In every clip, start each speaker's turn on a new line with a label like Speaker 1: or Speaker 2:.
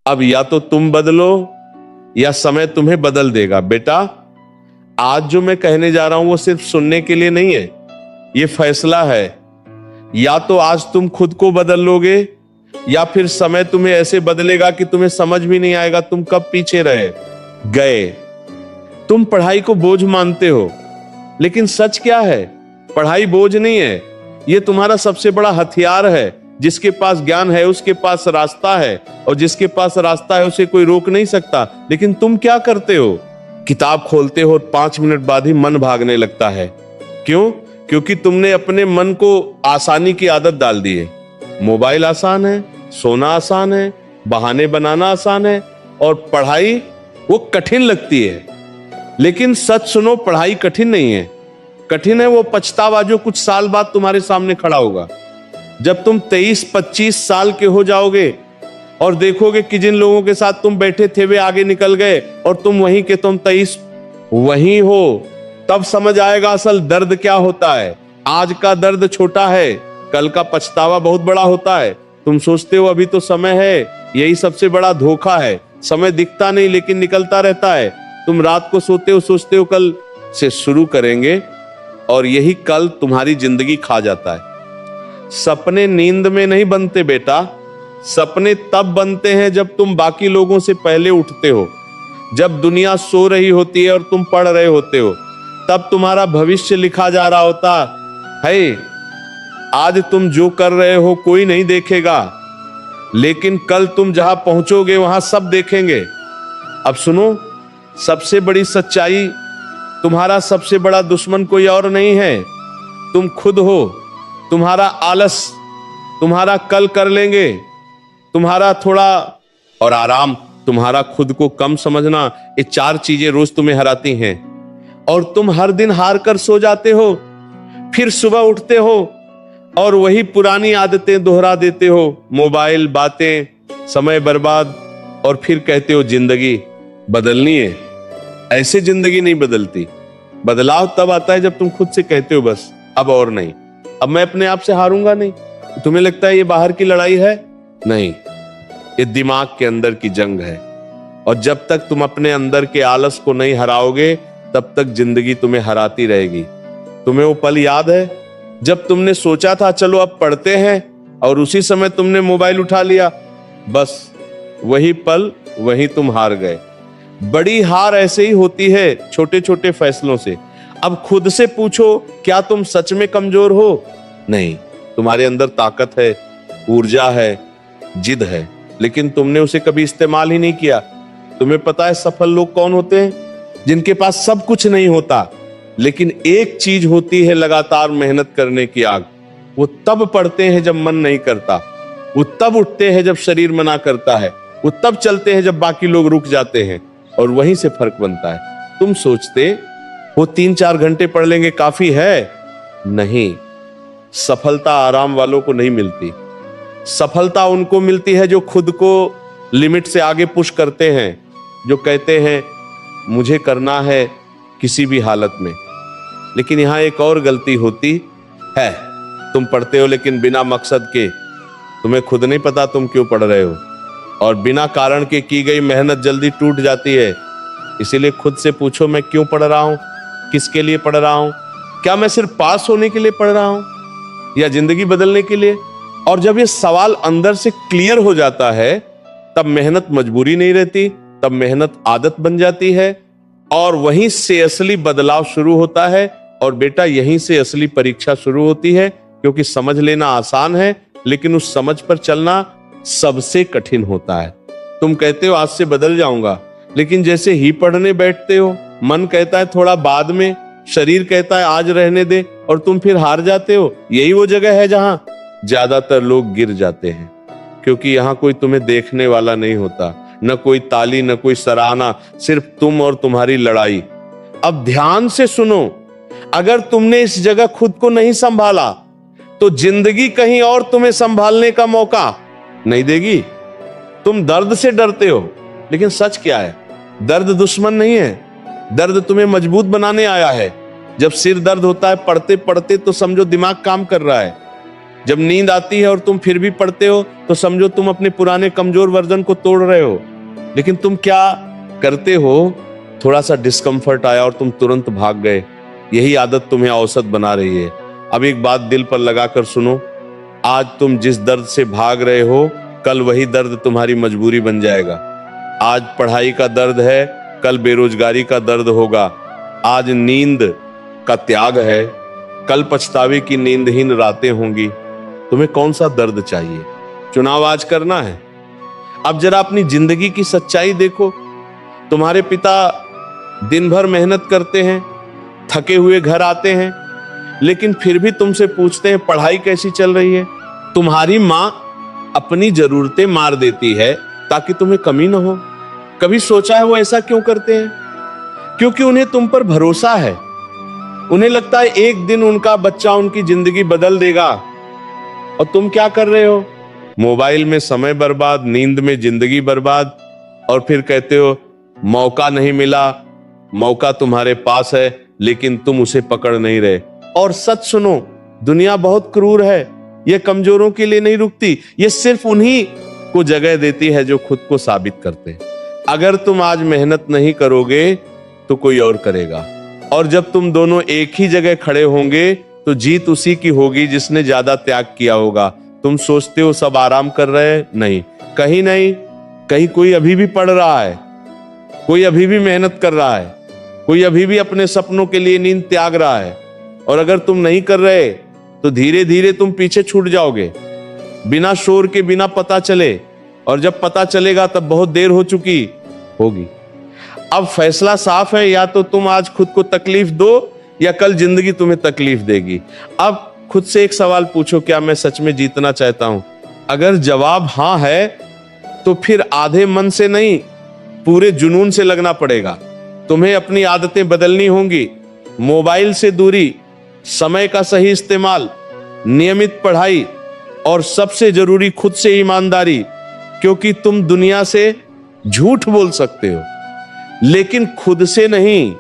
Speaker 1: अब या तो तुम बदलो या समय तुम्हें बदल देगा। बेटा, आज जो मैं कहने जा रहा हूं वो सिर्फ सुनने के लिए नहीं है, ये फैसला है। या तो आज तुम खुद को बदल लोगे या फिर समय तुम्हें ऐसे बदलेगा कि तुम्हें समझ भी नहीं आएगा तुम कब पीछे रह गए। तुम पढ़ाई को बोझ मानते हो, लेकिन सच क्या है? पढ़ाई बोझ नहीं है, ये तुम्हारा सबसे बड़ा हथियार है। जिसके पास ज्ञान है उसके पास रास्ता है, और जिसके पास रास्ता है उसे कोई रोक नहीं सकता। लेकिन तुम क्या करते हो? किताब खोलते हो, 5 मिनट बाद ही मन भागने लगता है। क्यों? क्योंकि तुमने अपने मन को आसानी की आदत डाल दी है। मोबाइल आसान है, सोना आसान है, बहाने बनाना आसान है, और पढ़ाई वो कठिन लगती है। लेकिन सच सुनो, पढ़ाई कठिन नहीं है। कठिन है वो पछतावा जो कुछ साल बाद तुम्हारे सामने खड़ा होगा। जब तुम 23-25 साल के हो जाओगे और देखोगे कि जिन लोगों के साथ तुम बैठे थे वे आगे निकल गए और तुम वहीं के तुम 23 वहीं हो, तब समझ आएगा असल दर्द क्या होता है। आज का दर्द छोटा है, कल का पछतावा बहुत बड़ा होता है। तुम सोचते हो अभी तो समय है, यही सबसे बड़ा धोखा है। समय दिखता नहीं लेकिन निकलता रहता है। तुम रात को सोते हो, सोचते हो कल से शुरू करेंगे, और यही कल तुम्हारी जिंदगी खा जाता है। सपने नींद में नहीं बनते बेटा, सपने तब बनते हैं जब तुम बाकी लोगों से पहले उठते हो। जब दुनिया सो रही होती है और तुम पढ़ रहे होते हो, तब तुम्हारा भविष्य लिखा जा रहा होता है। आज तुम जो कर रहे हो कोई नहीं देखेगा, लेकिन कल तुम जहां पहुंचोगे वहां सब देखेंगे। अब सुनो, सबसे बड़ी सच्चाई, तुम्हारा सबसे बड़ा दुश्मन कोई और नहीं है, तुम खुद हो। तुम्हारा आलस, तुम्हारा कल कर लेंगे, तुम्हारा थोड़ा और आराम, तुम्हारा खुद को कम समझना, ये 4 चीजें रोज तुम्हें हराती हैं। और तुम हर दिन हार कर सो जाते हो, फिर सुबह उठते हो और वही पुरानी आदतें दोहरा देते हो। मोबाइल, बातें, समय बर्बाद, और फिर कहते हो जिंदगी बदलनी है। ऐसे जिंदगी नहीं बदलती। बदलाव तब आता है जब तुम खुद से कहते हो बस अब और नहीं, अब मैं अपने आप से हारूंगा नहीं। तुम्हें लगता है ये बाहर की लड़ाई है? नहीं, ये दिमाग के अंदर की जंग है। और जब तक तुम अपने अंदर के आलस को नहीं हराओगे तब तक जिंदगी तुम्हें हराती रहेगी। तुम्हें वो पल याद है जब तुमने सोचा था चलो अब पढ़ते हैं, और उसी समय तुमने मोबाइल उठा लिया? बस वही पल, वही तुम हार गए। बड़ी हार ऐसे ही होती है, छोटे छोटे फैसलों से। अब खुद से पूछो, क्या तुम सच में कमजोर हो? नहीं, तुम्हारे अंदर ताकत है, ऊर्जा है, जिद है, लेकिन तुमने उसे कभी इस्तेमाल ही नहीं किया। तुम्हें पता है सफल लोग कौन होते हैं? जिनके पास सब कुछ नहीं होता, लेकिन एक चीज होती है, लगातार मेहनत करने की आग। वो तब पढ़ते हैं जब मन नहीं करता, वो तब उठते हैं जब शरीर मना करता है, वो तब चलते हैं जब बाकी लोग रुक जाते हैं, और वहीं से फर्क बनता है। तुम सोचते वो 3-4 घंटे पढ़ लेंगे काफी है? नहीं, सफलता आराम वालों को नहीं मिलती। सफलता उनको मिलती है जो खुद को लिमिट से आगे पुश करते हैं, जो कहते हैं मुझे करना है किसी भी हालत में। लेकिन यहां एक और गलती होती है, तुम पढ़ते हो लेकिन बिना मकसद के। तुम्हें खुद नहीं पता तुम क्यों पढ़ रहे हो, और बिना कारण के की गई मेहनत जल्दी टूट जाती है। इसीलिए खुद से पूछो, मैं क्यों पढ़ रहा हूं? किसके लिए पढ़ रहा हूं? क्या मैं सिर्फ पास होने के लिए पढ़ रहा हूं या जिंदगी बदलने के लिए? और जब ये सवाल अंदर से क्लियर हो जाता है, तब मेहनत मजबूरी नहीं रहती, तब मेहनत आदत बन जाती है, और वहीं से असली बदलाव शुरू होता है। और बेटा, यहीं से असली परीक्षा शुरू होती है, क्योंकि समझ लेना आसान है, लेकिन उस समझ पर चलना सबसे कठिन होता है। तुम कहते हो आज से बदल जाऊंगा, लेकिन जैसे ही पढ़ने बैठते हो, मन कहता है थोड़ा बाद में, शरीर कहता है आज रहने दे, और तुम फिर हार जाते हो। यही वो जगह है जहां ज्यादातर लोग गिर जाते हैं, क्योंकि यहां कोई तुम्हें देखने वाला नहीं होता, न कोई ताली, न कोई सराहना, सिर्फ तुम और तुम्हारी लड़ाई। अब ध्यान से सुनो, अगर तुमने इस जगह खुद को नहीं संभाला तो जिंदगी कहीं और तुम्हें संभालने का मौका नहीं देगी। तुम दर्द से डरते हो, लेकिन सच क्या है? दर्द दुश्मन नहीं है, दर्द तुम्हें मजबूत बनाने आया है। जब सिर दर्द होता है पढ़ते पढ़ते, तो समझो दिमाग काम कर रहा है। जब नींद आती है और तुम फिर भी पढ़ते हो तो समझो तुम अपने पुराने कमजोर वर्जन को तोड़ रहे हो। लेकिन तुम क्या करते हो, थोड़ा सा डिस्कंफर्ट आया और तुम तुरंत भाग गए। यही आदत तुम्हें औसत बना रही है। अब एक बात दिल पर लगाकर सुनो, आज तुम जिस दर्द से भाग रहे हो, कल वही दर्द तुम्हारी मजबूरी बन जाएगा। आज पढ़ाई का दर्द है, कल बेरोजगारी का दर्द होगा। आज नींद का त्याग है, कल पछतावे की नींदहीन रातें होंगी। तुम्हें कौन सा दर्द चाहिए? चुनाव आज करना है। अब जरा अपनी जिंदगी की सच्चाई देखो। तुम्हारे पिता दिन भर मेहनत करते हैं, थके हुए घर आते हैं, लेकिन फिर भी तुमसे पूछते हैं पढ़ाई कैसी चल रही है। तुम्हारी माँ अपनी जरूरतें मार देती है ताकि तुम्हें कमी ना हो। कभी सोचा है वो ऐसा क्यों करते हैं? क्योंकि उन्हें तुम पर भरोसा है। उन्हें लगता है एक दिन उनका बच्चा उनकी जिंदगी बदल देगा। और तुम क्या कर रहे हो? मोबाइल में समय बर्बाद, नींद में जिंदगी बर्बाद, और फिर कहते हो मौका नहीं मिला। मौका तुम्हारे पास है लेकिन तुम उसे पकड़ नहीं रहे। और सच सुनो, दुनिया बहुत क्रूर है। यह कमजोरों के लिए नहीं रुकती, यह सिर्फ उन्हीं को जगह देती है जो खुद को साबित करते हैं। अगर तुम आज मेहनत नहीं करोगे तो कोई और करेगा, और जब तुम दोनों एक ही जगह खड़े होंगे तो जीत उसी की होगी जिसने ज्यादा त्याग किया होगा। तुम सोचते हो सब आराम कर रहे हैं, नहीं, कहीं कोई अभी भी पढ़ रहा है, कोई अभी भी मेहनत कर रहा है, कोई अभी भी अपने सपनों के लिए नींद त्याग रहा है। और अगर तुम नहीं कर रहे तो धीरे धीरे तुम पीछे छूट जाओगे, बिना शोर के, बिना पता चले। और जब पता चलेगा तब बहुत देर हो चुकी होगी। अब फैसला साफ है, या तो तुम आज खुद को तकलीफ दो या कल जिंदगी तुम्हें तकलीफ देगी। अब खुद से एक सवाल पूछो, क्या मैं सच में जीतना चाहता हूं? अगर जवाब हां है तो फिर आधे मन से नहीं, पूरे जुनून से लगना पड़ेगा। तुम्हें अपनी आदतें बदलनी होंगी। मोबाइल से दूरी, समय का सही इस्तेमाल, नियमित पढ़ाई, और सबसे जरूरी खुद से ईमानदारी। क्योंकि तुम दुनिया से झूठ बोल सकते हो लेकिन खुद से नहीं।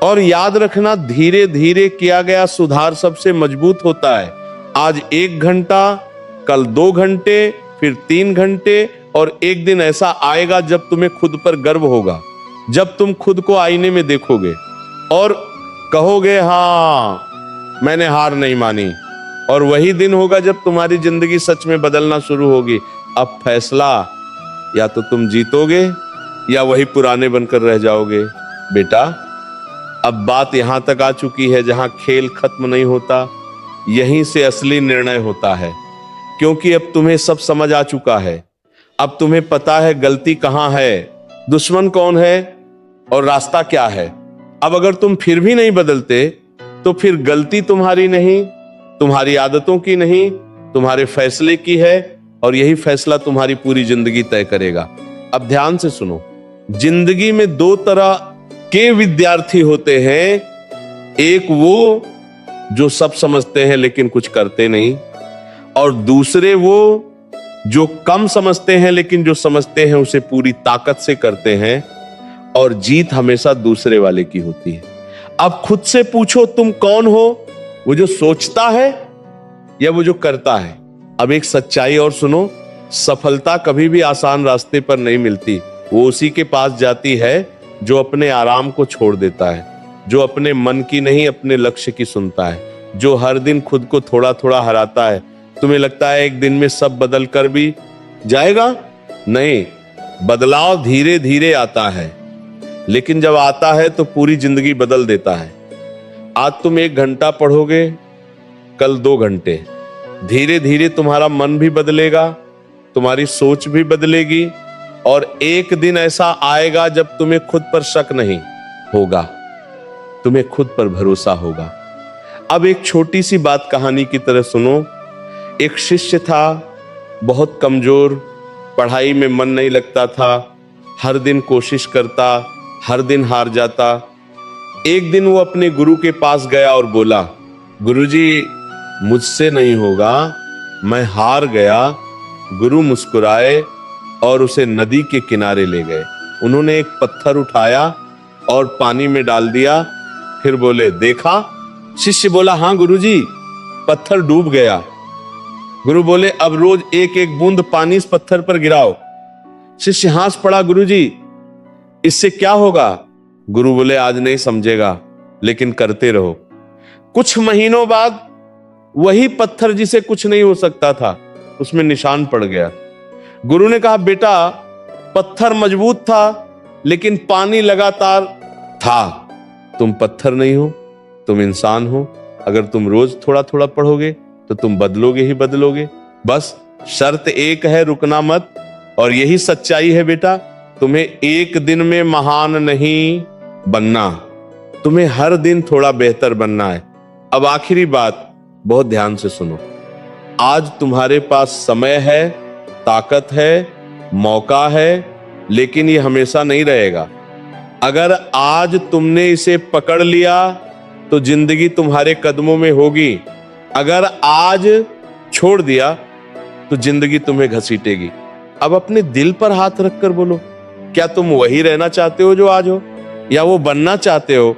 Speaker 1: और याद रखना, धीरे धीरे किया गया सुधार सबसे मजबूत होता है। आज 1 घंटा, कल 2 घंटे, फिर 3 घंटे, और एक दिन ऐसा आएगा जब तुम्हें खुद पर गर्व होगा, जब तुम खुद को आईने में देखोगे और कहोगे हाँ, मैंने हार नहीं मानी। और वही दिन होगा जब तुम्हारी जिंदगी सच में बदलना शुरू होगी। अब फैसला, या तो तुम जीतोगे या वही पुराने बनकर रह जाओगे। बेटा, अब बात यहां तक आ चुकी है जहां खेल खत्म नहीं होता, यहीं से असली निर्णय होता है। क्योंकि अब तुम्हें सब समझ आ चुका है। अब तुम्हें पता है गलती कहां है, दुश्मन कौन है और रास्ता क्या है। अब अगर तुम फिर भी नहीं बदलते तो फिर गलती तुम्हारी नहीं, तुम्हारी आदतों की नहीं, तुम्हारे फैसले की है। और यही फैसला तुम्हारी पूरी जिंदगी तय करेगा। अब ध्यान से सुनो, जिंदगी में 2 तरह के विद्यार्थी होते हैं। एक वो जो सब समझते हैं लेकिन कुछ करते नहीं, और दूसरे वो जो कम समझते हैं लेकिन जो समझते हैं उसे पूरी ताकत से करते हैं। और जीत हमेशा दूसरे वाले की होती है। अब खुद से पूछो, तुम कौन हो? वो जो सोचता है या वो जो करता है? अब एक सच्चाई और सुनो, सफलता कभी भी आसान रास्ते पर नहीं मिलती। वो उसी के पास जाती है जो अपने आराम को छोड़ देता है, जो अपने मन की नहीं अपने लक्ष्य की सुनता है, जो हर दिन खुद को थोड़ा थोड़ा हराता है। तुम्हें लगता है एक दिन में सब बदल कर भी जाएगा? नहीं, बदलाव धीरे धीरे आता है, लेकिन जब आता है तो पूरी जिंदगी बदल देता है। आज तुम 1 घंटा पढ़ोगे, कल 2 घंटे। धीरे धीरे तुम्हारा मन भी बदलेगा, तुम्हारी सोच भी बदलेगी, और एक दिन ऐसा आएगा जब तुम्हें खुद पर शक नहीं होगा, तुम्हें खुद पर भरोसा होगा। अब एक छोटी सी बात कहानी की तरह सुनो। एक शिष्य था, बहुत कमजोर, पढ़ाई में मन नहीं लगता था, हर दिन कोशिश करता, हर दिन हार जाता। एक दिन वो अपने गुरु के पास गया और बोला, गुरुजी, मुझसे नहीं होगा, मैं हार गया। गुरु मुस्कुराए और उसे नदी के किनारे ले गए। उन्होंने एक पत्थर उठाया और पानी में डाल दिया, फिर बोले, देखा? शिष्य बोला, हाँ गुरुजी। पत्थर डूब गया। गुरु बोले अब रोज एक एक बूंद पानी इस पत्थर पर गिराओ। शिष्य हंस पड़ा, गुरु जी इससे क्या होगा? गुरु बोले आज नहीं समझेगा, लेकिन करते रहो। कुछ महीनों बाद वही पत्थर जिसे कुछ नहीं हो सकता था, उसमें निशान पड़ गया। गुरु ने कहा बेटा पत्थर मजबूत था, लेकिन पानी लगातार था। तुम पत्थर नहीं हो, तुम इंसान हो। अगर तुम रोज थोड़ा थोड़ा पढ़ोगे तो तुम बदलोगे ही बदलोगे। बस शर्त एक है, रुकना मत। और यही सच्चाई है बेटा, तुम्हें एक दिन में महान नहीं बनना, तुम्हें हर दिन थोड़ा बेहतर बनना है। अब आखिरी बात बहुत ध्यान से सुनो। आज तुम्हारे पास समय है, ताकत है, मौका है, लेकिन ये हमेशा नहीं रहेगा। अगर आज तुमने इसे पकड़ लिया तो जिंदगी तुम्हारे कदमों में होगी। अगर आज छोड़ दिया तो जिंदगी तुम्हें घसीटेगी। अब अपने दिल पर हाथ रखकर बोलो, क्या तुम वही रहना चाहते हो जो आज हो, या वो बनना चाहते हो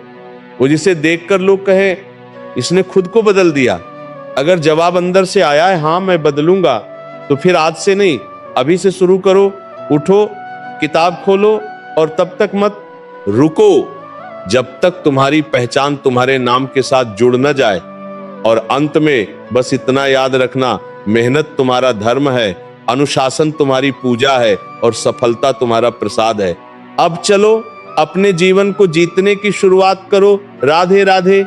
Speaker 1: वो जिसे देखकर लोग कहें इसने खुद को बदल दिया? अगर जवाब अंदर से आया है हाँ मैं बदलूंगा, तो फिर आज से नहीं अभी से शुरू करो। उठो, किताब खोलो और तब तक मत रुको जब तक तुम्हारी पहचान तुम्हारे नाम के साथ जुड़ न जाए। और अंत में बस इतना याद रखना, मेहनत तुम्हारा धर्म है, अनुशासन तुम्हारी पूजा है और सफलता तुम्हारा प्रसाद है। अब चलो अपने जीवन को जीतने की शुरुआत करो। राधे राधे।